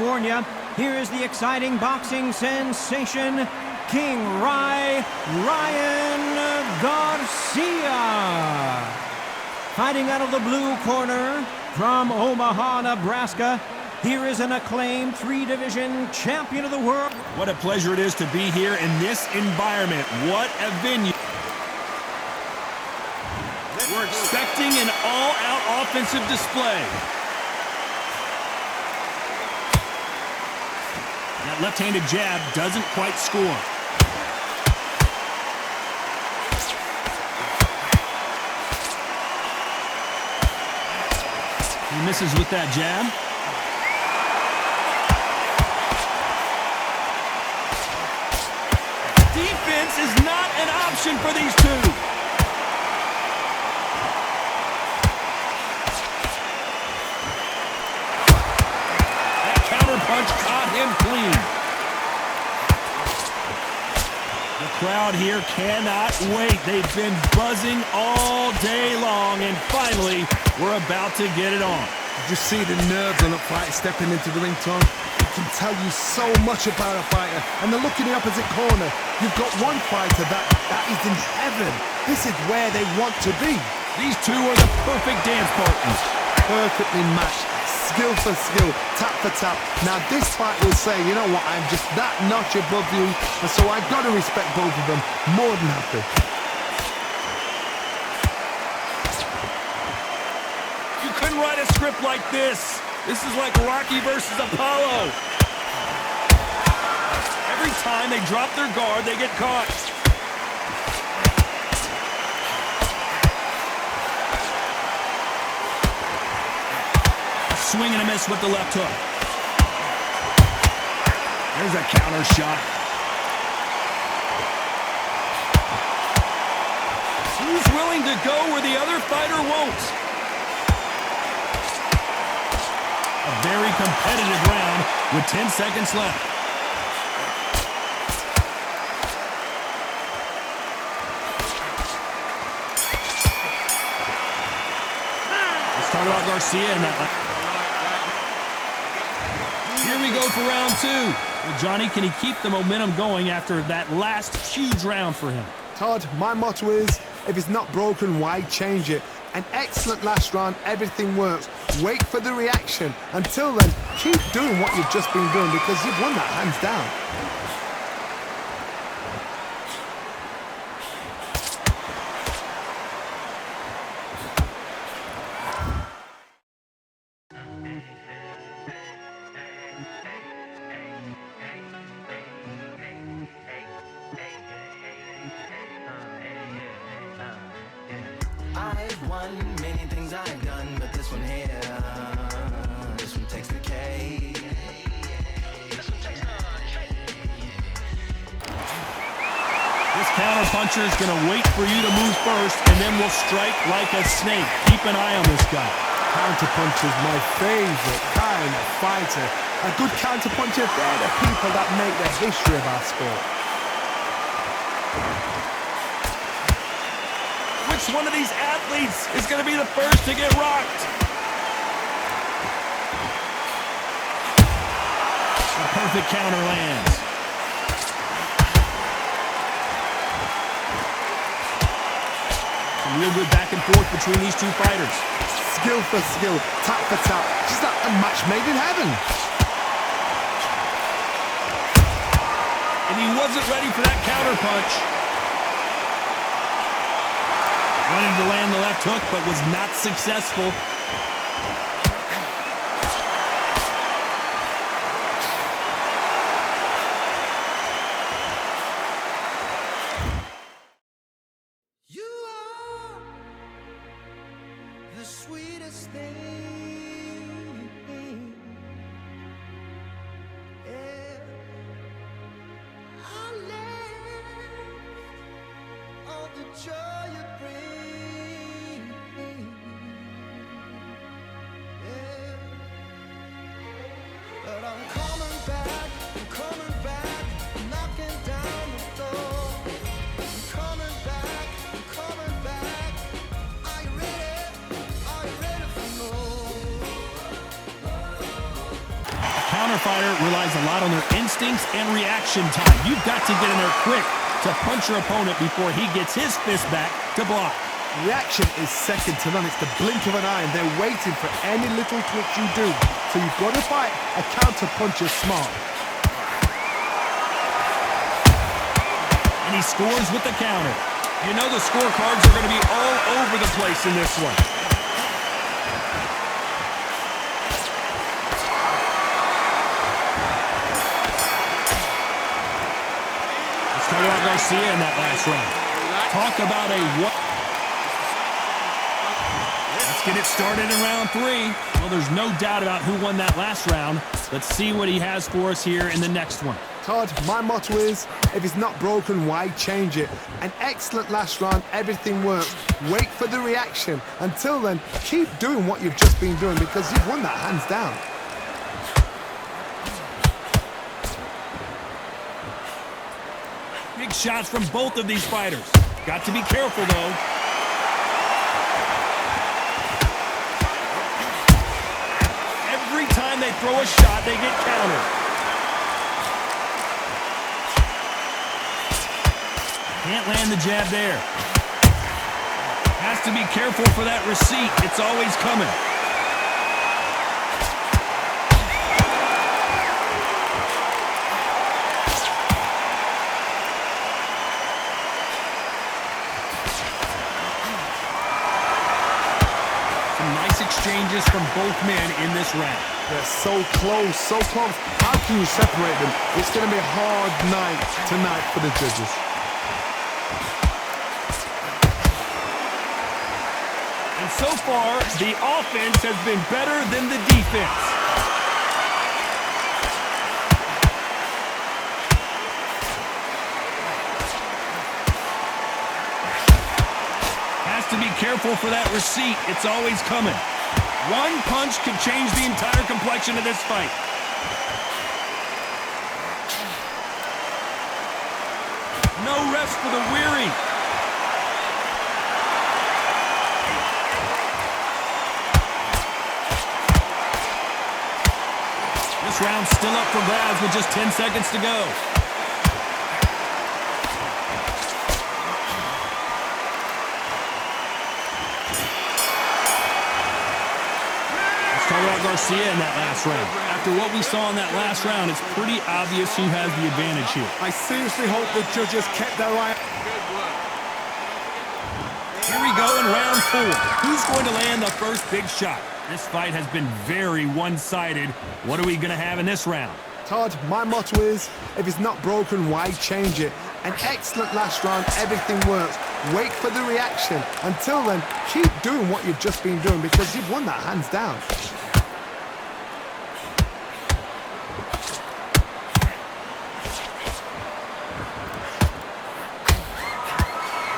California, here is the exciting boxing sensation, King Ryan Garcia. Fighting out of the blue corner from Omaha, Nebraska, here is an acclaimed three-division champion of the world. What a pleasure it is to be here in this environment. What a venue. We're expecting an all-out offensive display. That left-handed jab doesn't quite score. He misses with that jab. Defense is not an option for these two. That counter punch caught him clean. The crowd here cannot wait. They've been buzzing all day long, and finally, we're about to get it on. You just see the nerves on a fighter stepping into the ring, Tom. It can tell you so much about a fighter. And the look in the opposite corner. You've got one fighter that is in heaven. This is where they want to be. These two are the perfect dance partners. Perfectly matched. Skill for skill, tap for tap. Now this fight will say, you know what, I'm just that notch above you, and so I've got to respect both of them. More than happy. You couldn't write a script like this. This is like Rocky versus Apollo. Every time they drop their guard, they get caught. Swing and a miss with the left hook. There's a counter shot. Who's willing to go where the other fighter won't? A very competitive round with 10 seconds left. Let's talk about Garcia in that. Here we go for round two. Well, Johnny, can he keep the momentum going after that last huge round for him? Todd, my motto is, if it's not broken, why change it? An excellent last round, everything works. Wait for the reaction. Until then, keep doing what you've just been doing because you've won that hands down. I've won many things I've done, but this one here, this one takes the cake. This counter puncher is going to wait for you to move first, and then will strike like a snake. Keep an eye on this guy. Counter puncher is my favorite kind of fighter. A good counter puncher, they're the people that make the history of our sport. Which one of these athletes is going to be the first to get rocked? A perfect counter lands. Some real good back and forth between these two fighters. Skill for skill, tap for tap. Just like a match made in heaven. And he wasn't ready for that counter punch. Wanted to land the left hook, but was not successful. You are the sweetest thing. Yeah. I live all the joy you bring. Yeah. But I'm coming back, knocking down the door. I'm coming back. Are you ready for more? counter fighter relies a lot on their instincts and reaction time. You've got to get in there quick to punch your opponent before he gets his fist back to block. Reaction is second to none. It's the blink of an eye, and they're waiting for any little twitch you do. So you've got to fight a counter puncher smart. And he scores with the counter. You know the scorecards are going to be all over the place in this one. Let's talk about Garcia in that last round. Talk about a what? Let's get it started in round 3. Well, there's no doubt about who won that last round. Let's see what he has for us here in the next one. Todd, my motto is, if it's not broken, why change it? An excellent last round, everything works. Wait for the reaction. Until then, keep doing what you've just been doing because you've won that hands down. Big shots from both of these fighters. Got to be careful, though. Every time they throw a shot, they get countered. Can't land the jab there. Has to be careful for that receipt. It's always coming. Some nice exchanges from both men in this round. They're so close, so close. How can you separate them? It's going to be a hard night tonight for the judges. So far, the offense has been better than the defense. Has to be careful for that receipt. It's always coming. One punch could change the entire complexion of this fight. No rest for the weary. This round's still up for grabs with just 10 seconds to go. Let's talk about Garcia in that last round. After what we saw in that last round, it's pretty obvious who has the advantage here. I seriously hope the judges kept their eye. Here we go in round 4. Who's going to land the first big shot? This fight has been very one-sided. What are we going to have in this round? Todd, my motto is, if it's not broken, why change it? An excellent last round, everything works. Wait for the reaction. Until then, keep doing what you've just been doing because you've won that hands down.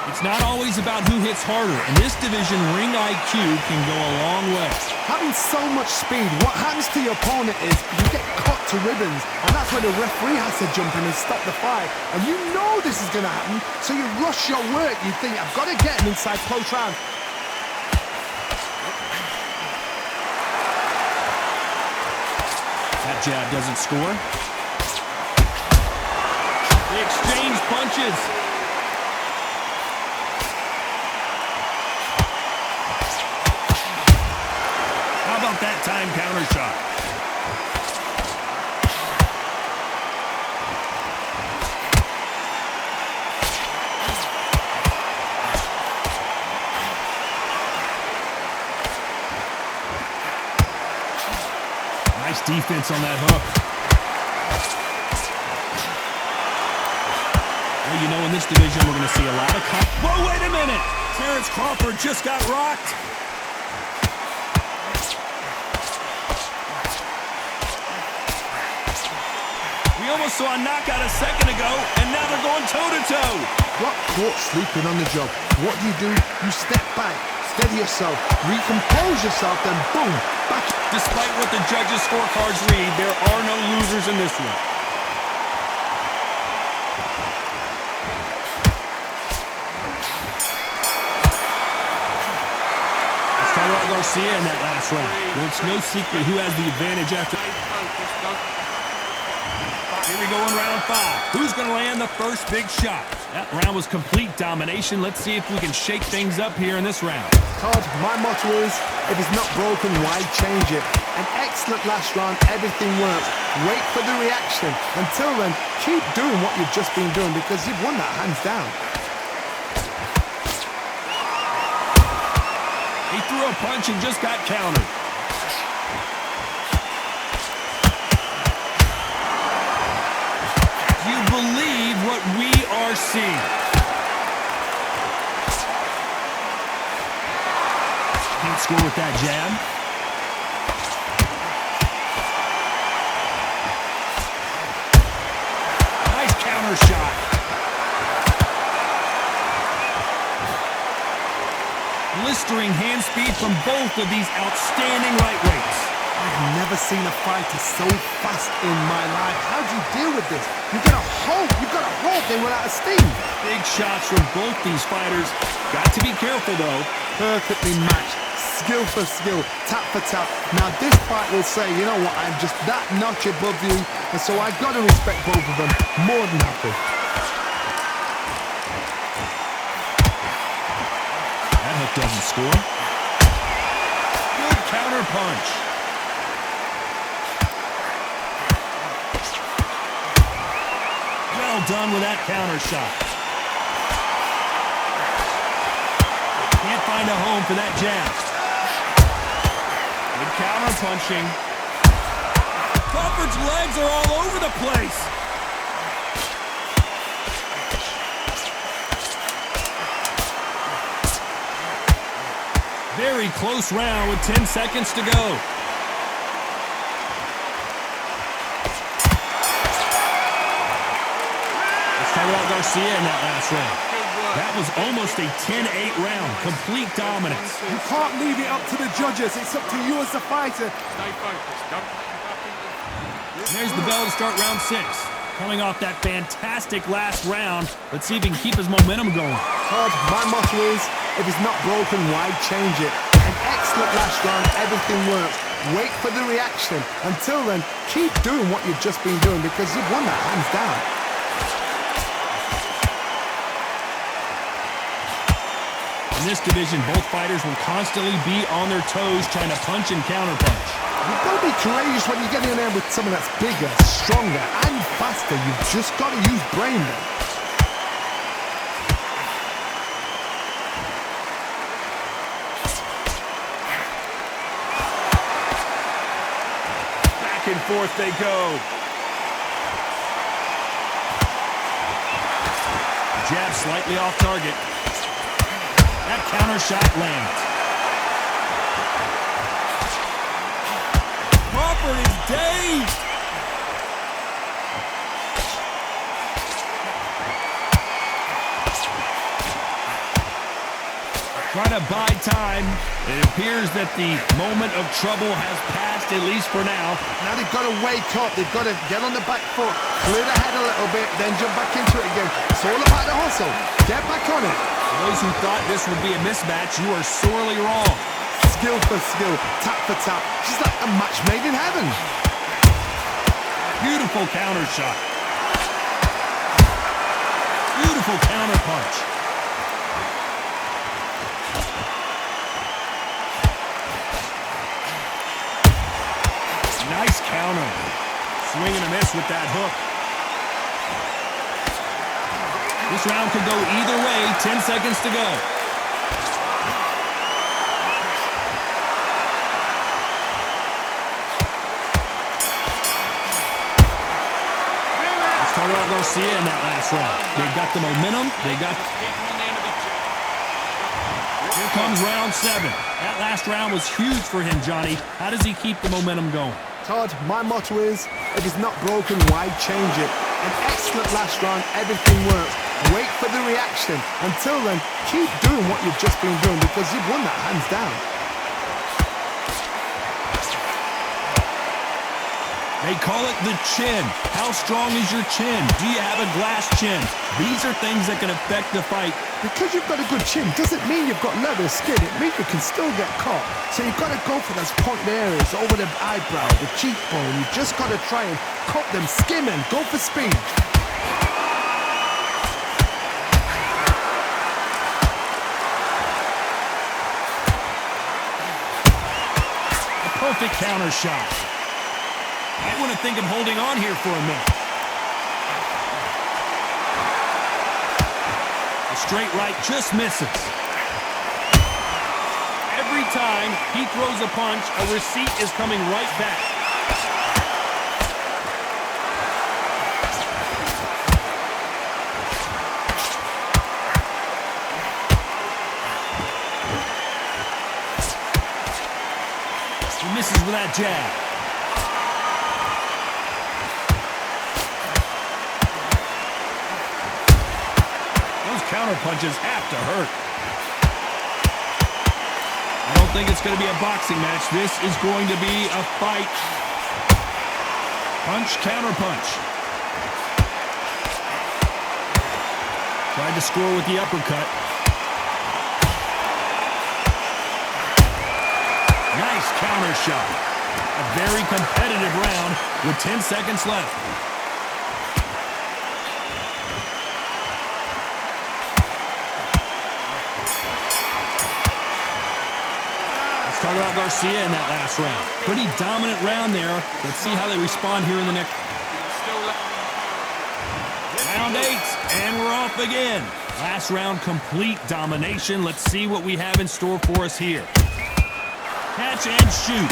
It's not always about who hits harder. In this division, ring IQ can go a long way. Having so much speed, what happens to your opponent is you get cut to ribbons, and that's where the referee has to jump in and stop the fight. And you know this is going to happen, so you rush your work. You think, I've got to get him inside close round. That jab doesn't score. They exchange punches. How about that time counter shot? Nice defense on that hook. Well, you know, in this division, we're going to see a lot of... Whoa, wait a minute! Terence Crawford just got rocked. We almost saw a knockout a second ago, and now they're going toe-to-toe. Got caught sleeping on the job. What do? You step back, steady yourself, recompose yourself, then boom, back. Despite what the judges' scorecards read, there are no losers in this one. Let's talk about Garcia in that last round. Well, it's no secret who has the advantage after... Here we go in round 5. Who's going to land the first big shot? That round was complete domination. Let's see if we can shake things up here in this round. Todd, my motto is, if it's not broken, why change it? An excellent last round, everything works. Wait for the reaction. Until then, keep doing what you've just been doing because you've won that hands down. He threw a punch and just got countered. You believe what we are seeing. Can't score with that jab. Nice counter shot. Blistering hand speed from both of these outstanding lightweights. I've never seen a fighter so fast in my life. How do you deal with this? You've got to hope they run out of steam. Big shots from both these fighters. Got to be careful though. Perfectly matched, skill for skill, tap for tap. Now this fight will say, you know what, I'm just that notch above you, and so I've got to respect both of them more than happy. That hook doesn't score. Good counter punch. Well done with that counter shot. Can't find a home for that jab. Good counter punching. Crawford's legs are all over the place. Very close round with 10 seconds to go. Let's talk about Garcia in that last round. That was almost a 10-8 round. Complete dominance. You can't leave it up to the judges. It's up to you as the fighter. There's the bell to start round 6. Coming off that fantastic last round, let's see if he can keep his momentum going. Todd, my motto is, if it's not broken, why change it? An excellent last round, everything works. Wait for the reaction. Until then, keep doing what you've just been doing because you've won that hands down. In this division, both fighters will constantly be on their toes trying to punch and counterpunch. You've got to be courageous when you get in there with someone that's bigger, stronger, and faster. You've just got to use brain then. Back and forth they go. Jab slightly off target. That counter shot lands. Crawford is dazed. Trying to buy time. It appears that the moment of trouble has passed, at least for now. Now they've got to wake up. They've got to get on the back foot, clear the head a little bit, then jump back into it again. It's all about the hustle. Get back on it. For those who thought this would be a mismatch, you are sorely wrong. Skill for skill, tap for tap. Just like a match made in heaven. Beautiful counter shot. Beautiful counter punch. Nice counter. Swing and a miss with that hook. This round could go either way. 10 seconds to go. Let's talk about Garcia in that last round. They got the momentum. Here comes round 7. That last round was huge for him, Johnny. How does he keep the momentum going? Todd, my motto is, if it's not broken, why change it? An excellent last round, everything works. Wait for the reaction. Until then, keep doing what you've just been doing because you've won that hands down. They call it the chin. How strong is your chin? Do you have a glass chin? These are things that can affect the fight. Because you've got a good chin doesn't mean you've got leather skin. It means you can still get caught. So you've got to go for those pointed areas over the eyebrow, the cheekbone. You've just got to try and cut them, skim and go for speed. A perfect counter shot. I want to think of holding on here for a minute. The straight right just misses. Every time he throws a punch, a receipt is coming right back. He misses with that jab. Counter punches have to hurt. I don't think it's going to be a boxing match. This is going to be a fight. Punch, counter punch. Tried to score with the uppercut. Nice counter shot. A very competitive round with 10 seconds left. Talk about Garcia in that last round. Pretty dominant round there. Let's see how they respond here in the next. Round 8, and we're off again. Last round, complete domination. Let's see what we have in store for us here. Catch and shoot.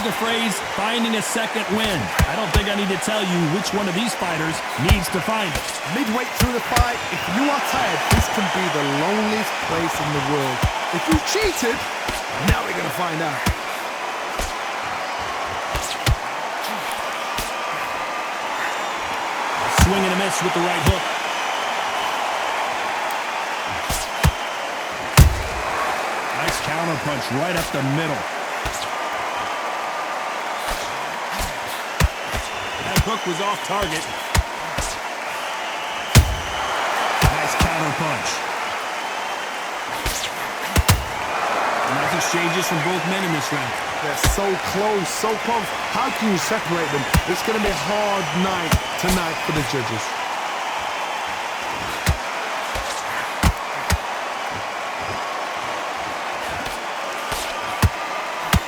The phrase, finding a second wind. I don't think I need to tell you which one of these fighters needs to find it. Midway through the fight, if you are tired, this can be the loneliest place in the world. If you cheated, now we're going to find out. Swing and a miss with the right hook. Nice counter punch right up the middle. Hook was off target. Nice counter punch. Nice exchanges from both men in this round. They're so close, so close. How can you separate them? It's going to be a hard night tonight for the judges.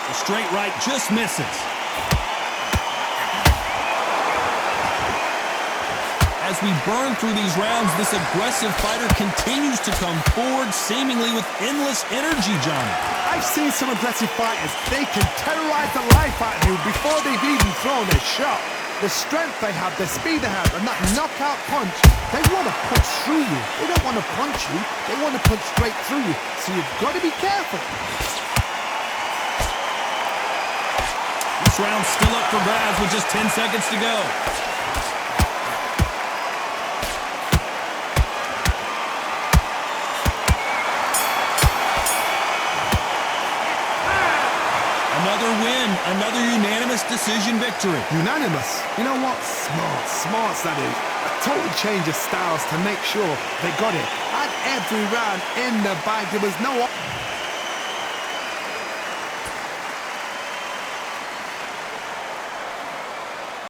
The straight right just misses. As we burn through these rounds, this aggressive fighter continues to come forward, seemingly with endless energy, Johnny. I've seen some aggressive fighters. They can terrorize the life out of you before they've even thrown a shot. The strength they have, the speed they have, and that knockout punch, they want to punch through you. They don't want to punch you. They want to punch straight through you. So you've got to be careful. This round's still up for grabs with just 10 seconds to go. Another win, another unanimous decision victory. Unanimous? You know what? Smart that is. A total change of styles to make sure they got it. At every round in the bag, there was no